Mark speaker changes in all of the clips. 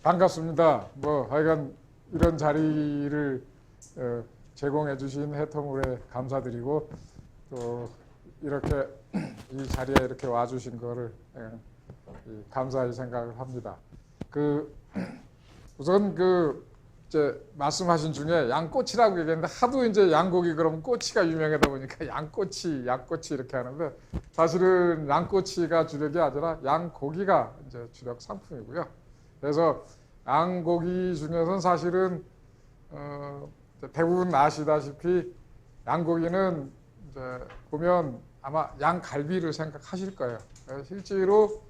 Speaker 1: 반갑습니다. 하여간 이런 자리를 제공해 주신 해터물에 감사드리고 또 이렇게 이 자리에 이렇게 와 주신 거를 감사히 생각을 합니다. 우선 이제 말씀하신 중에 양꼬치라고 얘기했는데 하도 이제 양고기 그러면 꼬치가 유명하다 보니까 양꼬치 이렇게 하는데 사실은 양꼬치가 주력이 아니라 양고기가 이제 주력 상품이고요. 그래서 양고기 중에서는 사실은 대부분 아시다시피 양고기는 이제 보면 아마 양갈비를 생각하실 거예요. 실제로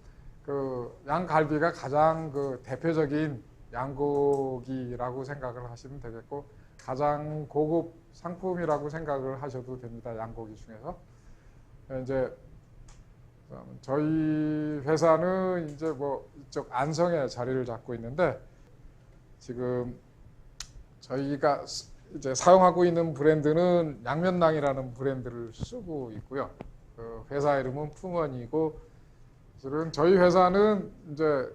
Speaker 1: 양갈비가 가장 대표적인 양고기라고 생각을 하시면 되겠고 가장 고급 상품이라고 생각을 하셔도 됩니다. 양고기 중에서. 이제 저희 회사는 이제 이쪽 안성에 자리를 잡고 있는데 지금 저희가 이제 사용하고 있는 브랜드는 양면랑이라는 브랜드를 쓰고 있고요. 회사 이름은 품원이고, 사실은 저희 회사는 이제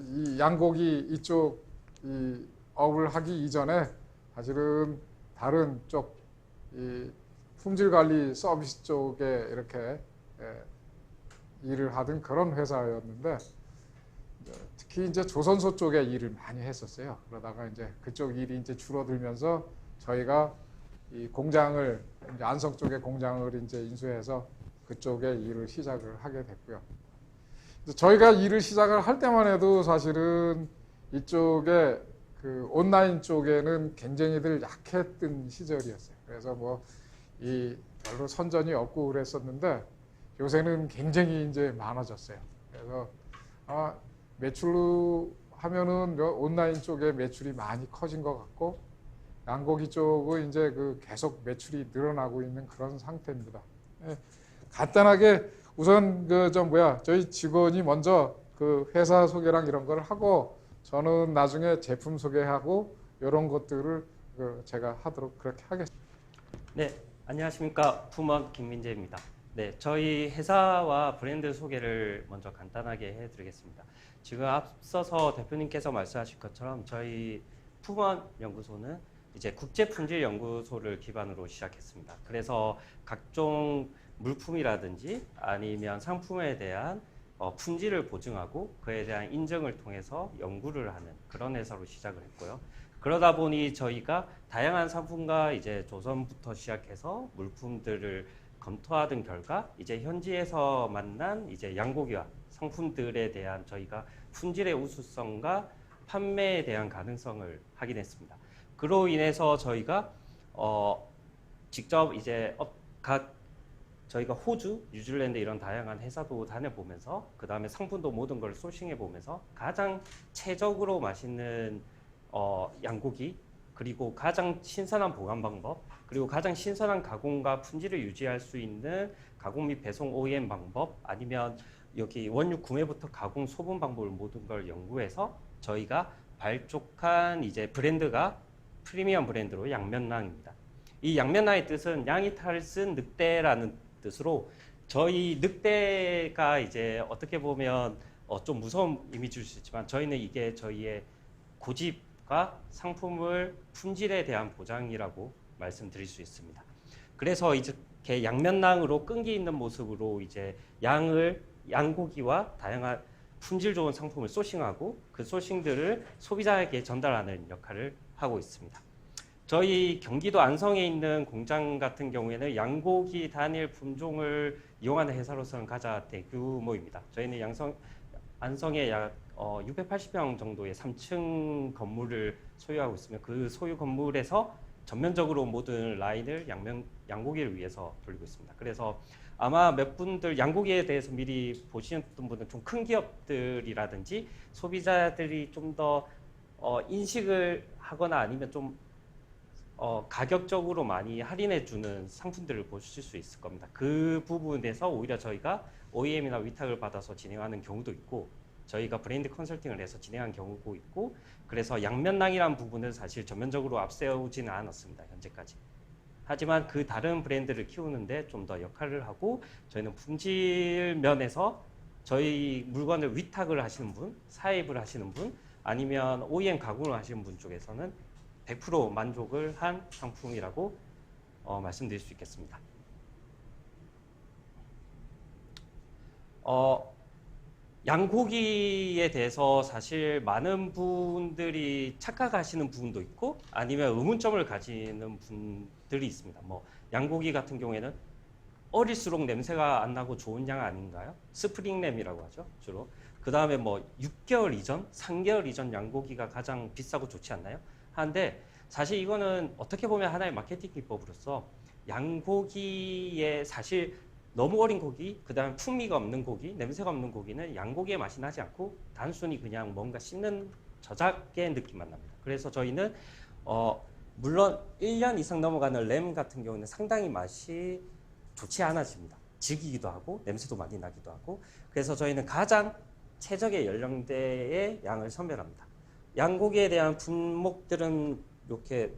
Speaker 1: 이 양고기 이쪽 이 업을 하기 이전에 사실은 다른 쪽 이 품질 관리 서비스 쪽에 이렇게 일을 하던 그런 회사였는데 특히 이제 조선소 쪽에 일을 많이 했었어요. 그러다가 이제 그쪽 일이 이제 줄어들면서 저희가 이 공장을 이제 안성 쪽에 공장을 이제 인수해서 그쪽에 일을 시작을 하게 됐고요. 저희가 일을 시작을 할 때만 해도 사실은 이쪽에 온라인 쪽에는 굉장히들 약했던 시절이었어요. 그래서 이 별로 선전이 없고 그랬었는데 요새는 굉장히 이제 많아졌어요. 그래서 매출로 하면은 온라인 쪽에 매출이 많이 커진 것 같고 양고기 쪽은 이제 계속 매출이 늘어나고 있는 그런 상태입니다. 간단하게 우선 저희 직원이 먼저 회사 소개랑 이런 걸 하고 저는 나중에 제품 소개하고 이런 것들을 제가 하도록 그렇게 하겠습니다.
Speaker 2: 네, 안녕하십니까. 품원 김민재입니다. 네, 저희 회사와 브랜드 소개를 먼저 간단하게 해드리겠습니다. 지금 앞서서 대표님께서 말씀하신 것처럼 저희 품원 연구소는 이제 국제품질연구소를 기반으로 시작했습니다. 그래서 각종 물품이라든지 아니면 상품에 대한 품질을 보증하고 그에 대한 인증을 통해서 연구를 하는 그런 회사로 시작을 했고요. 그러다 보니 저희가 다양한 상품과 이제 조선부터 시작해서 물품들을 검토하던 결과 이제 현지에서 만난 이제 양고기와 상품들에 대한 저희가 품질의 우수성과 판매에 대한 가능성을 확인했습니다. 그로 인해서 저희가 직접 이제 저희가 호주, 뉴질랜드 이런 다양한 회사도 다녀보면서 그 다음에 상품도 모든 걸 소싱해 보면서 가장 최적으로 맛있는 양고기 그리고 가장 신선한 보관 방법 그리고 가장 신선한 가공과 품질을 유지할 수 있는 가공 및 배송 OEM 방법 아니면 여기 원육 구매부터 가공 소분 방법을 모든 걸 연구해서 저희가 발족한 이제 브랜드가 프리미엄 브랜드로 양면랑입니다. 이 양면랑의 뜻은 양이 탈을 쓴 늑대라는 뜻으로 저희 늑대가 이제 어떻게 보면 좀 무서운 이미지일 수 있지만 저희는 이게 저희의 고집과 상품을 품질에 대한 보장이라고 말씀드릴 수 있습니다. 그래서 이렇게 양면랑으로 끈기 있는 모습으로 이제 양고기와 다양한 품질 좋은 상품을 소싱하고 그 소싱들을 소비자에게 전달하는 역할을 하고 있습니다. 저희 경기도 안성에 있는 공장 같은 경우에는 양고기 단일 품종을 이용하는 회사로서는 가장 대규모입니다. 저희는 안성에 약 680평 정도의 3층 건물을 소유하고 있으며 그 소유 건물에서 전면적으로 모든 라인을 양고기를 위해서 돌리고 있습니다. 그래서 아마 몇 분들 양고기에 대해서 미리 보시는 분은 좀 큰 기업들이라든지 소비자들이 좀 더 인식을 하거나 아니면 좀 가격적으로 많이 할인해 주는 상품들을 보실 수 있을 겁니다. 그 부분에서 오히려 저희가 OEM이나 위탁을 받아서 진행하는 경우도 있고 저희가 브랜드 컨설팅을 해서 진행한 경우도 있고 그래서 양면랑이라는 부분은 사실 전면적으로 앞세우지는 않았습니다. 현재까지. 하지만 그 다른 브랜드를 키우는데 좀 더 역할을 하고 저희는 품질 면에서 저희 물건을 위탁을 하시는 분, 사입을 하시는 분 아니면 OEM 가공을 하시는 분 쪽에서는 100% 만족을 한 상품이라고 말씀드릴 수 있겠습니다. 양고기에 대해서 사실 많은 분들이 착각하시는 부분도 있고 아니면 의문점을 가지는 분들이 있습니다. 뭐 양고기 같은 경우에는 어릴수록 냄새가 안 나고 좋은 양 아닌가요? 스프링램이라고 하죠, 주로. 그 다음에 뭐 6개월 이전, 3개월 이전 양고기가 가장 비싸고 좋지 않나요? 하는데 사실 이거는 어떻게 보면 하나의 마케팅 기법으로서 양고기에 사실 너무 어린 고기, 그 다음에 풍미가 없는 고기, 냄새가 없는 고기는 양고기의 맛이 나지 않고 단순히 그냥 뭔가 씹는 저작의 느낌만 납니다. 그래서 저희는 물론 1년 이상 넘어가는 램 같은 경우는 상당히 맛이 좋지 않아집니다. 질기기도 하고 냄새도 많이 나기도 하고 그래서 저희는 가장 최적의 연령대의 양을 선별합니다. 양고기에 대한 품목들은 이렇게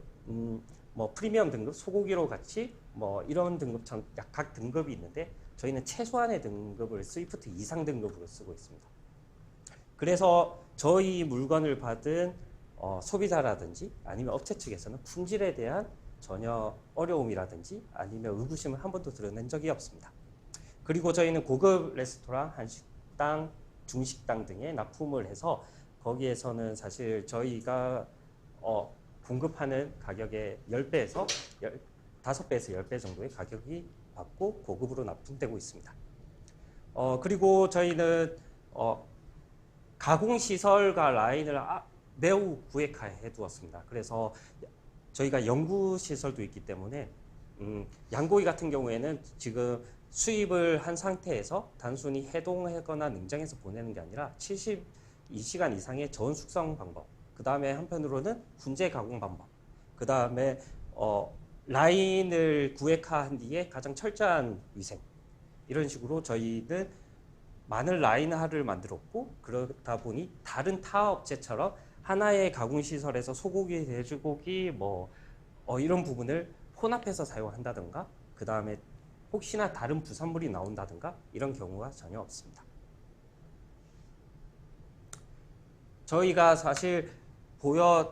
Speaker 2: 뭐 프리미엄 등급, 소고기로 같이 뭐 이런 등급 각 등급이 있는데 저희는 최소한의 등급을 스위프트 이상 등급으로 쓰고 있습니다. 그래서 저희 물건을 받은 소비자라든지 아니면 업체 측에서는 품질에 대한 전혀 어려움이라든지 아니면 의구심을 한 번도 드러낸 적이 없습니다. 그리고 저희는 고급 레스토랑, 한식당, 중식당 등에 납품을 해서 거기에서는 사실 저희가 공급하는 가격의 10배에서 5배에서 10배 정도의 가격이 받고 고급으로 납품되고 있습니다. 그리고 저희는 가공시설과 라인을 매우 구획해 두었습니다. 그래서 저희가 연구시설도 있기 때문에 양고기 같은 경우에는 지금 수입을 한 상태에서 단순히 해동하거나 냉장해서 보내는 게 아니라 72시간 이상의 저온 숙성 방법, 그 다음에 한편으로는 훈제 가공 방법, 그 다음에 라인을 구획한 뒤에 가장 철저한 위생, 이런 식으로 저희는 많은 라인화를 만들었고 그러다 보니 다른 타 업체처럼 하나의 가공시설에서 소고기, 돼지고기 이런 부분을 혼합해서 사용한다든가 그 다음에 혹시나 다른 부산물이 나온다든가 이런 경우가 전혀 없습니다. 저희가 사실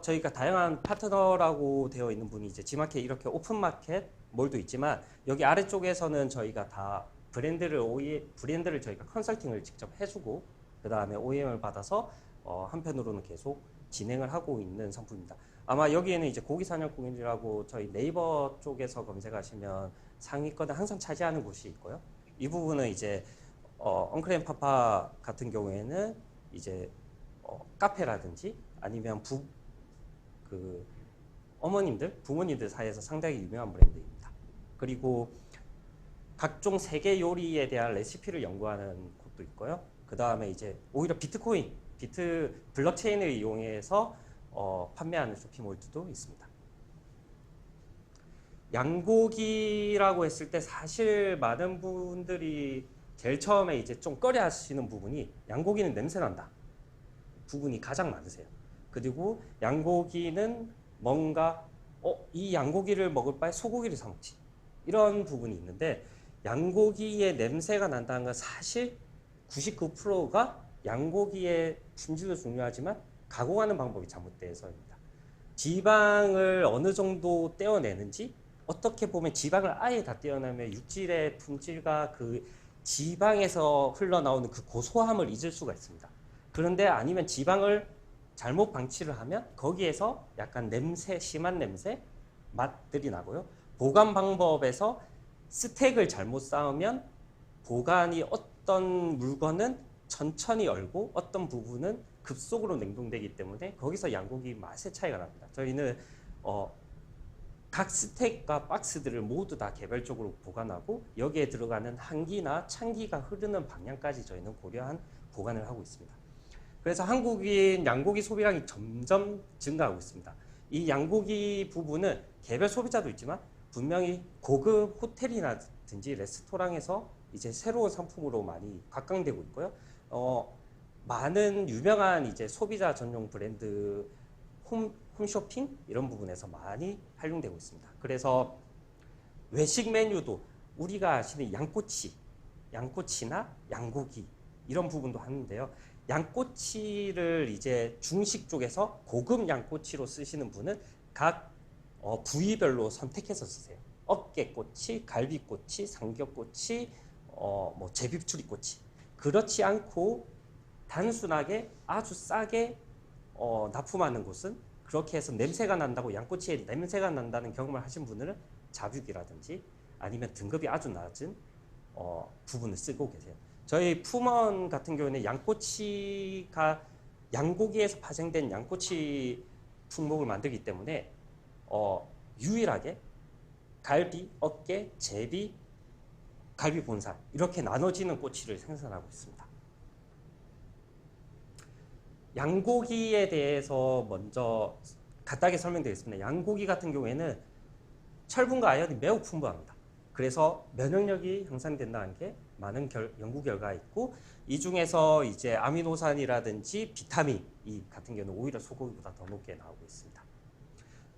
Speaker 2: 저희가 다양한 파트너라고 되어 있는 분이 이제 G마켓 이렇게 오픈마켓 몰도 있지만 여기 아래쪽에서는 저희가 다 브랜드를 저희가 컨설팅을 직접 해주고 그 다음에 OEM을 받아서 한편으로는 계속 진행을 하고 있는 상품입니다. 아마 여기에는 이제 고기사냥꾼이라고 저희 네이버 쪽에서 검색하시면 상위권을 항상 차지하는 곳이 있고요. 이 부분은 이제 엉클앤파파 같은 경우에는 이제 카페라든지 아니면 부모님들 사이에서 상당히 유명한 브랜드입니다. 그리고 각종 세계 요리에 대한 레시피를 연구하는 곳도 있고요. 그 다음에 이제 오히려 블록체인을 이용해서 판매하는 쇼핑몰들도 있습니다. 양고기라고 했을 때 사실 많은 분들이 제일 처음에 이제 좀 꺼려 하시는 부분이 양고기는 냄새 난다 부분이 가장 많으세요. 그리고 양고기는 뭔가 이 양고기를 먹을 바에 소고기를 사 먹지 이런 부분이 있는데 양고기의 냄새가 난다는 건 사실 99%가 양고기의 품질도 중요하지만 가공하는 방법이 잘못돼서입니다. 지방을 어느 정도 떼어내는지 어떻게 보면 지방을 아예 다 떼어내면 육질의 품질과 그 지방에서 흘러나오는 그 고소함을 잊을 수가 있습니다. 그런데 아니면 지방을 잘못 방치를 하면 거기에서 약간 심한 냄새, 맛들이 나고요. 보관 방법에서 스택을 잘못 쌓으면 보관이 어떤 물건은 천천히 얼고 어떤 부분은 급속으로 냉동되기 때문에 거기서 양고기 맛의 차이가 납니다. 저희는 각 스택과 박스들을 모두 다 개별적으로 보관하고 여기에 들어가는 한기나 찬기가 흐르는 방향까지 저희는 고려한 보관을 하고 있습니다. 그래서 한국인 양고기 소비량이 점점 증가하고 있습니다. 이 양고기 부분은 개별 소비자도 있지만 분명히 고급 호텔이라든지 레스토랑에서 이제 새로운 상품으로 많이 각광되고 있고요. 많은 유명한 이제 소비자 전용 브랜드 홈쇼핑 이런 부분에서 많이 활용되고 있습니다. 그래서 외식 메뉴도 우리가 아시는 양꼬치나 양고기 이런 부분도 하는데요. 양꼬치를 이제 중식 쪽에서 고급 양꼬치로 쓰시는 분은 각 부위별로 선택해서 쓰세요. 어깨꼬치, 갈비꼬치, 삼겹꼬치, 뭐 제비추리꼬치. 그렇지 않고 단순하게 아주 싸게 납품하는 곳은 그렇게 해서 냄새가 난다고 양꼬치에 냄새가 난다는 경험을 하신 분들은 자뷰기라든지 아니면 등급이 아주 낮은 부분을 쓰고 계세요. 저희 품원 같은 경우는 양고기에서 파생된 양꼬치 품목을 만들기 때문에 유일하게 갈비, 어깨, 제비, 갈비 본살 이렇게 나눠지는 꼬치를 생산하고 있습니다. 양고기에 대해서 먼저 간단하게 설명드리겠습니다. 양고기 같은 경우에는 철분과 아연이 매우 풍부합니다. 그래서 면역력이 향상된다는 게 많은 연구 결과가 있고, 이 중에서 이제 아미노산이라든지 비타민 E 같은 경우는 오히려 소고기보다 더 높게 나오고 있습니다.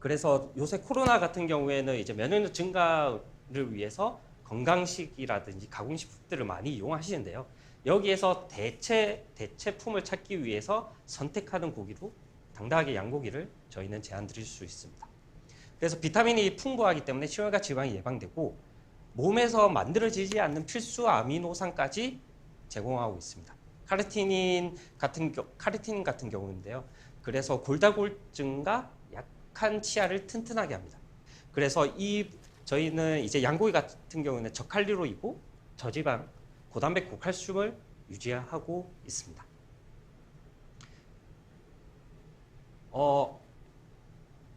Speaker 2: 그래서 요새 코로나 같은 경우에는 이제 면역력 증가를 위해서 건강식이라든지 가공식품들을 많이 이용하시는데요. 여기에서 대체품을 찾기 위해서 선택하는 고기로 당당하게 양고기를 저희는 제안 드릴 수 있습니다. 그래서 비타민이 풍부하기 때문에 심혈관 질환이 예방되고 몸에서 만들어지지 않는 필수 아미노산까지 제공하고 있습니다. 카르티닌 같은 경우인데요. 그래서 골다공증과 약한 치아를 튼튼하게 합니다. 그래서 저희는 이제 양고기 같은 경우는 저칼로리이고 저지방, 고단백, 고칼슘을 유지하고 있습니다.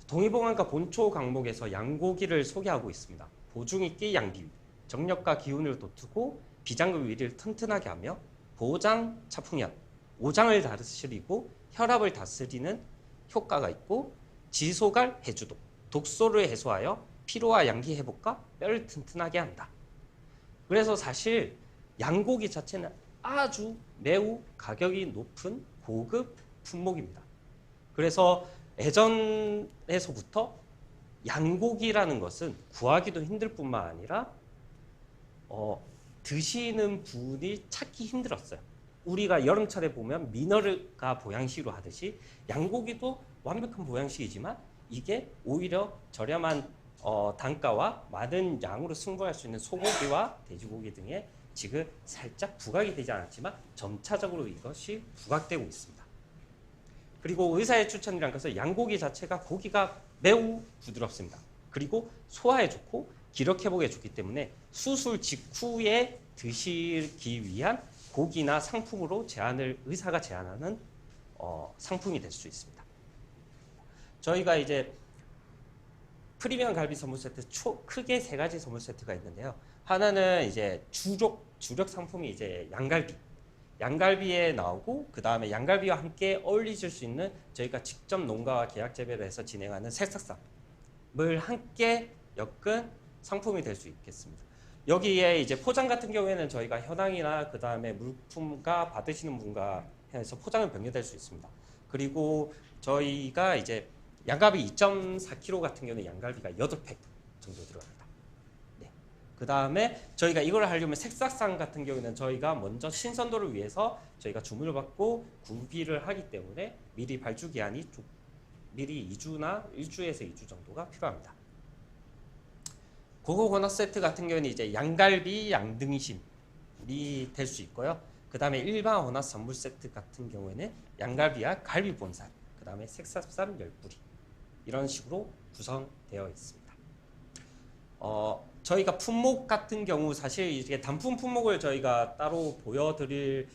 Speaker 2: 동의보감과 본초 강목에서 양고기를 소개하고 있습니다. 보중있기 양비위, 정력과 기운을 돋우고 비장급 위를 튼튼하게 하며 보장 차풍현, 오장을 다스리고 혈압을 다스리는 효과가 있고 지소갈 해주도, 독소를 해소하여 피로와 양기 회복과 뼈를 튼튼하게 한다. 그래서 사실 양고기 자체는 아주 매우 가격이 높은 고급 품목입니다. 그래서 예전에서부터 양고기라는 것은 구하기도 힘들 뿐만 아니라 드시는 분이 찾기 힘들었어요. 우리가 여름철에 보면 미너가 보양식으로 하듯이 양고기도 완벽한 보양식이지만 이게 오히려 저렴한 단가와 많은 양으로 승부할 수 있는 소고기와 돼지고기 등에 지금 살짝 부각이 되지 않았지만 점차적으로 이것이 부각되고 있습니다. 그리고 의사의 추천이라는 것은 양고기 자체가 고기가 매우 부드럽습니다. 그리고 소화에 좋고 기력 회복에 좋기 때문에 수술 직후에 드시기 위한 고기나 상품으로 의사가 제안하는 상품이 될 수 있습니다. 저희가 이제 프리미엄 갈비 선물 세트 크게 세 가지 선물 세트가 있는데요. 하나는 이제 주력 상품이 이제 양갈비에 나오고, 그 다음에 양갈비와 함께 어울리실 수 있는 저희가 직접 농가와 계약 재배를 해서 진행하는 새싹쌈을 함께 엮은 상품이 될 수 있겠습니다. 여기에 이제 포장 같은 경우에는 저희가 현황이나 그 다음에 물품과 받으시는 분과 해서 포장을 변경될 수 있습니다. 그리고 저희가 이제 양갈비 2.4kg 같은 경우는 양갈비가 8팩 정도 들어갑니다. 네. 그 다음에 저희가 이걸 하려면 색삭상 같은 경우는 저희가 먼저 신선도를 위해서 저희가 주문을 받고 구비를 하기 때문에 미리 발주 기한이 미리 2주나 1주에서 2주 정도가 필요합니다. 고급 원화 세트 같은 경우는 이제 양갈비, 양등심이 될 수 있고요. 그 다음에 일반 원화 선물 세트 같은 경우에는 양갈비와 갈비 본살, 그 다음에 색삭쌈 10뿌리 이런 식으로 구성되어 있습니다. 저희가 품목 같은 경우 사실 이게 단품 품목을 저희가 따로 보여드릴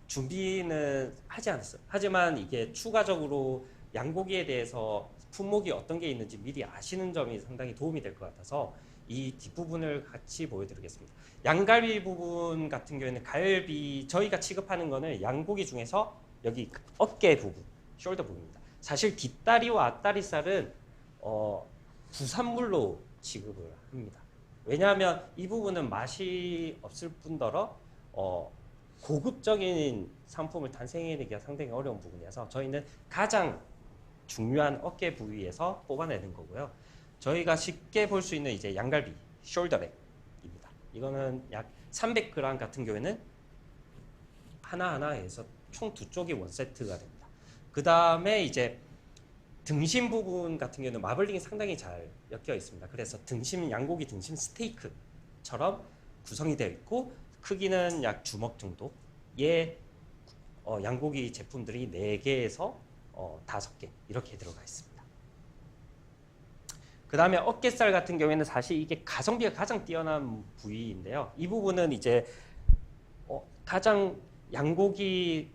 Speaker 2: 준비는 하지 않았어요. 하지만 이게 추가적으로 양고기에 대해서 품목이 어떤 게 있는지 미리 아시는 점이 상당히 도움이 될 것 같아서 이 뒷부분을 같이 보여드리겠습니다. 양갈비 부분 같은 경우에는 저희가 취급하는 거는 양고기 중에서 여기 어깨 부분, 숄더 부분입니다. 사실 뒷다리와 앞다리살은 부산물로 취급을 합니다. 왜냐하면 이 부분은 맛이 없을 뿐더러 고급적인 상품을 탄생해내기가 상당히 어려운 부분이어서 저희는 가장 중요한 어깨 부위에서 뽑아내는 거고요. 저희가 쉽게 볼 수 있는 이제 양갈비, 숄더백입니다. 이거는 약 300g 같은 경우에는 하나하나에서 총 두 쪽이 원세트가 됩니다. 그 다음에 이제 등심 부분 같은 경우는 마블링이 상당히 잘 엮여 있습니다. 그래서 등심 양고기 등심 스테이크처럼 구성이 되어 있고 크기는 약 주먹 정도의 양고기 제품들이 4개에서 5개 이렇게 들어가 있습니다. 그 다음에 어깨살 같은 경우에는 사실 이게 가성비가 가장 뛰어난 부위인데요. 이 부분은 이제 가장 양고기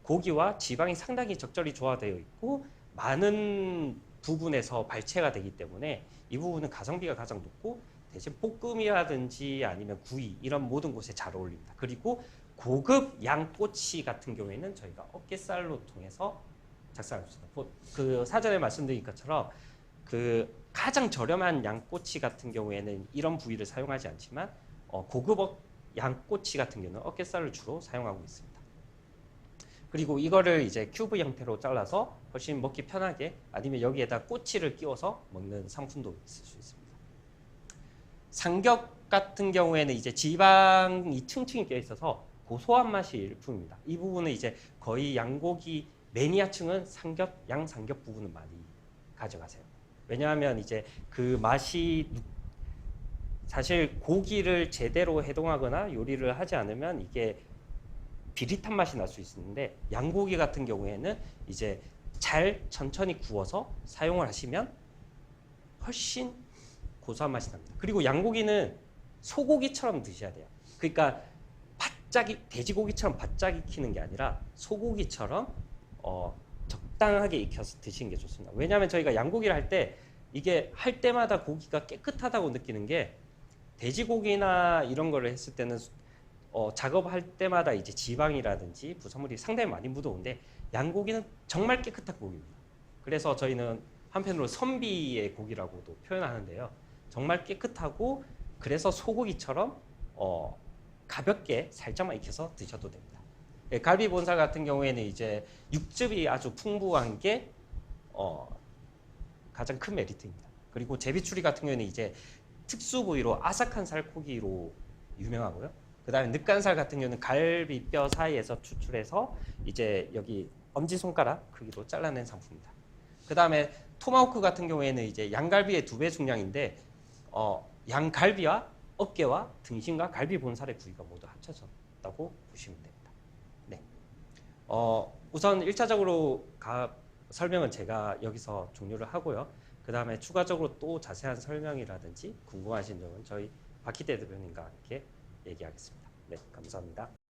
Speaker 2: 고기와 지방이 상당히 적절히 조화되어 있고 많은 부분에서 발채가 되기 때문에 이 부분은 가성비가 가장 높고 대신 볶음이라든지 아니면 구이 이런 모든 곳에 잘 어울립니다. 그리고 고급 양꼬치 같은 경우에는 저희가 어깨살로 통해서 작성합니다. 그 사전에 말씀드린 것처럼 그 가장 저렴한 양꼬치 같은 경우에는 이런 부위를 사용하지 않지만 고급 양꼬치 같은 경우는 어깨살을 주로 사용하고 있습니다. 그리고 이거를 이제 큐브 형태로 잘라서 훨씬 먹기 편하게 아니면 여기에다 꼬치를 끼워서 먹는 상품도 있을 수 있습니다. 삼겹 같은 경우에는 이제 지방이 층층이 껴 있어서 고소한 맛이 일품입니다. 이 부분은 이제 거의 양고기 매니아층은 양삼겹 부분은 많이 가져가세요. 왜냐하면 이제 그 맛이 사실 고기를 제대로 해동하거나 요리를 하지 않으면 이게 비릿한 맛이 날 수 있는데 양고기 같은 경우에는 이제 잘 천천히 구워서 사용을 하시면 훨씬 고소한 맛이 납니다. 그리고 양고기는 소고기처럼 드셔야 돼요. 그러니까 돼지고기처럼 바짝 익히는 게 아니라 소고기처럼 적당하게 익혀서 드시는 게 좋습니다. 왜냐하면 저희가 양고기를 할 때 이게 할 때마다 고기가 깨끗하다고 느끼는 게 돼지고기나 이런 거를 했을 때는 작업할 때마다 이제 지방이라든지 부산물이 상당히 많이 묻어오는데 양고기는 정말 깨끗한 고기입니다. 그래서 저희는 한편으로 선비의 고기라고도 표현하는데요. 정말 깨끗하고 그래서 소고기처럼 가볍게 살짝만 익혀서 드셔도 됩니다. 갈비 본살 같은 경우에는 이제 육즙이 아주 풍부한 게 가장 큰 메리트입니다. 그리고 제비추리 같은 경우에는 이제 특수 부위로 아삭한 살코기로 유명하고요. 그 다음에 늑간살 같은 경우는 갈비뼈 사이에서 추출해서 이제 여기 엄지손가락 크기로 잘라낸 상품입니다. 그 다음에 토마호크 같은 경우에는 이제 양갈비의 2배 중량인데 양갈비와 어깨와 등심과 갈비 본살의 부위가 모두 합쳐졌다고 보시면 됩니다. 네. 우선 1차적으로 설명은 제가 여기서 종료를 하고요. 그 다음에 추가적으로 또 자세한 설명이라든지 궁금하신 점은 저희 박희대 대표님과 함께 얘기하겠습니다. 네, 감사합니다.